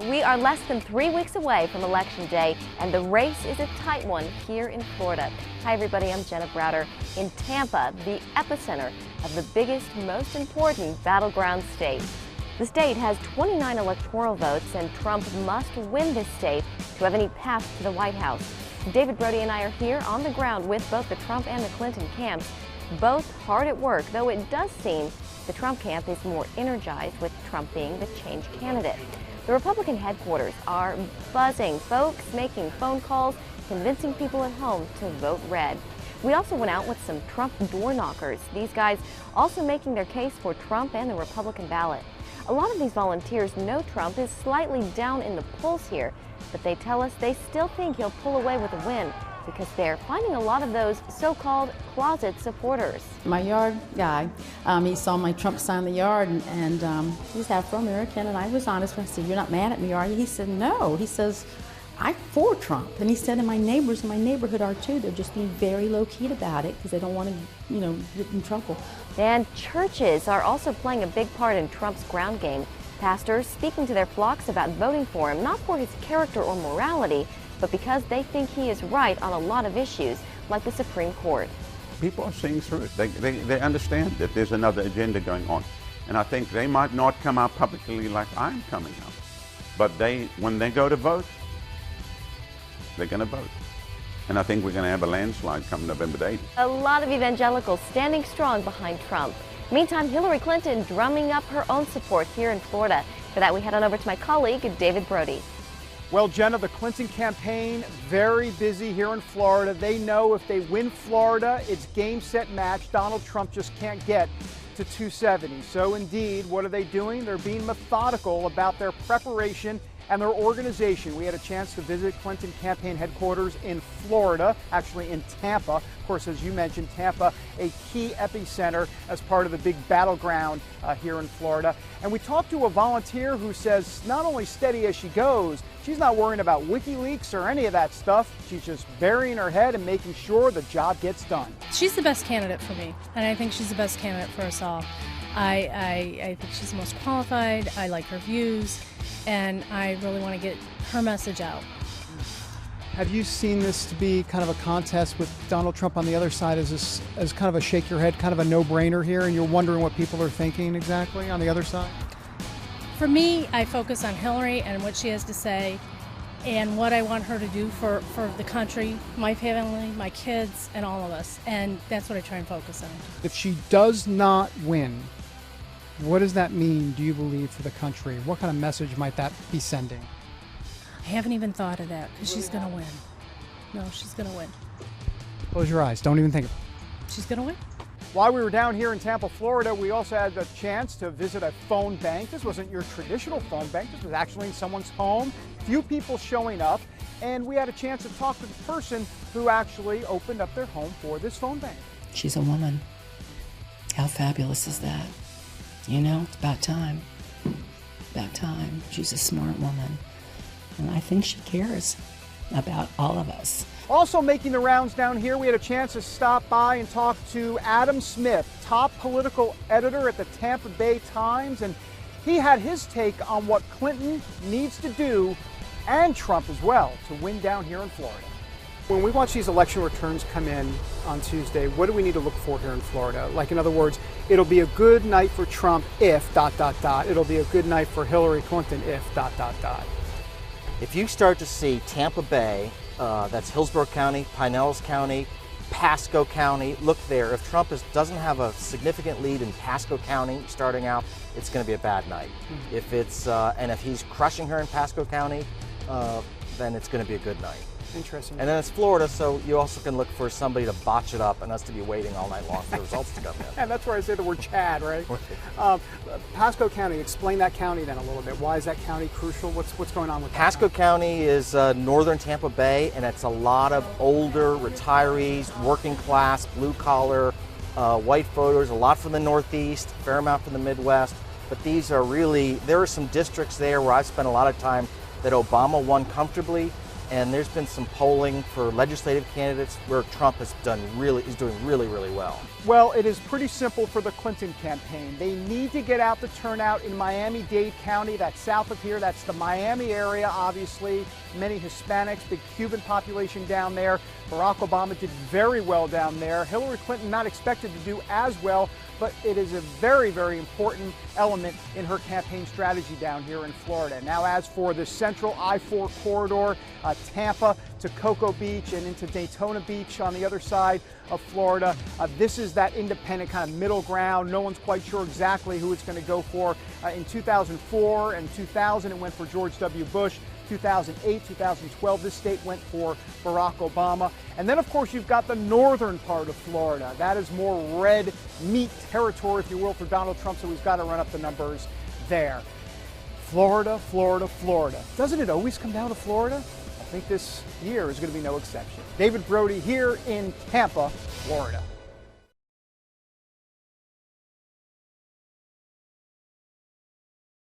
We are less than 3 weeks away from Election Day, and the race is a tight one here in Florida. Hi everybody, I'm Jenna Browder in Tampa, the epicenter of the biggest, most important battleground state. The state has 29 electoral votes, and Trump must win this state to have any path to the White House. David Brody and I are here on the ground with both the Trump and the Clinton camps, both hard at work, though it does seem the Trump camp is more energized with Trump being the change candidate. The Republican headquarters are buzzing, folks making phone calls, convincing people at home to vote red. We also went out with some Trump door knockers. These guys also making their case for Trump and the Republican ballot. A lot of these volunteers know Trump is slightly down in the polls here, but they tell us they still think he'll pull away with a win because they're finding a lot of those so-called closet supporters. My yard guy, he saw my Trump sign in the yard, and he's Afro-American, and I was honest when I said, "You're not mad at me, are you?" He said, "No." He says, "I'm for Trump." And he said, and my neighbors in my neighborhood are too. They're just being very low-key about it because they don't want to, get in trouble. And churches are also playing a big part in Trump's ground game. Pastors speaking to their flocks about voting for him, not for his character or morality, but because they think he is right on a lot of issues, like the Supreme Court. People are seeing through it. They understand that there's another agenda going on. And I think they might not come out publicly like I'm coming out. But when they go to vote, they're going to vote. And I think we're going to have a landslide come November 8th. A lot of evangelicals standing strong behind Trump. Meantime, Hillary Clinton drumming up her own support here in Florida. For that, we head on over to my colleague, David Brody. Well, Jenna, the Clinton campaign very busy here in Florida. They know if they win Florida, it's game, set, match. Donald Trump just can't get to 270. So indeed, what are they doing? They're being methodical about their preparation and their organization. We had a chance to visit Clinton campaign headquarters in Florida, actually in Tampa. Of course, as you mentioned, Tampa, a key epicenter as part of the big battleground here in Florida. And we talked to a volunteer who says not only steady as she goes, she's not worrying about WikiLeaks or any of that stuff. She's just burying her head and making sure the job gets done. She's the best candidate for me, and I think she's the best candidate for us all. I think she's the most qualified. I like her views, and I really want to get her message out. Have you seen this to be kind of a contest with Donald Trump on the other side as kind of a shake your head, kind of a no-brainer here, and you're wondering what people are thinking exactly on the other side? For me, I focus on Hillary and what she has to say and what I want her to do for the country, my family, my kids, and all of us. And that's what I try and focus on. If she does not win, what does that mean, do you believe, for the country? What kind of message might that be sending? I haven't even thought of that because she's going to win. No, she's going to win. Close your eyes. Don't even think of it. She's going to win. While we were down here in Tampa, Florida, we also had the chance to visit a phone bank. This wasn't your traditional phone bank. This was actually in someone's home. Few people showing up, and we had a chance to talk to the person who actually opened up their home for this phone bank. She's a woman. How fabulous is that? It's about time. About time. She's a smart woman. And I think she cares about all of us. Also making the rounds down here, we had a chance to stop by and talk to Adam Smith, top political editor at the Tampa Bay Times, and he had his take on what Clinton needs to do, and Trump as well, to win down here in Florida. When we watch these election returns come in on Tuesday, what do we need to look for here in Florida? Like, in other words, it'll be a good night for Trump if ... It'll be a good night for Hillary Clinton if ... If you start to see Tampa Bay, that's Hillsborough County, Pinellas County, Pasco County, look there. If Trump doesn't have a significant lead in Pasco County starting out, it's going to be a bad night. If it's and if he's crushing her in Pasco County, then it's going to be a good night. Interesting. And then it's Florida, so you also can look for somebody to botch it up and us to be waiting all night long for the results to come in. And that's where I say the word Chad, right? Pasco County, explain that county then a little bit. Why is that county crucial? What's going on with Pasco County is northern Tampa Bay, and it's a lot of older retirees, working class, blue collar, white voters, a lot from the Northeast, a fair amount from the Midwest. But these are really, there are some districts there where I've spent a lot of time that Obama won comfortably. and there's been some polling for legislative candidates where Trump is doing really well. Well, it is pretty simple for the Clinton campaign. They need to get out the turnout in Miami-Dade County. That's south of here. That's the Miami area, obviously. Many Hispanics, big Cuban population down there. Barack Obama did very well down there. Hillary Clinton not expected to do as well, but it is a very, very important element in her campaign strategy down here in Florida. Now, as for the central I-4 corridor, Tampa to Cocoa Beach and into Daytona Beach on the other side of Florida, this is that independent kind of middle ground. No one's quite sure exactly who it's going to go for. In 2004 and 2000, it went for George W. Bush. 2008, 2012, this state went for Barack Obama. And then, of course, you've got the northern part of Florida. That is more red meat territory, if you will, for Donald Trump, so he's got to run up the numbers there. Florida, Florida, Florida. Doesn't it always come down to Florida? I think this year is going to be no exception. David Brody here in Tampa, Florida.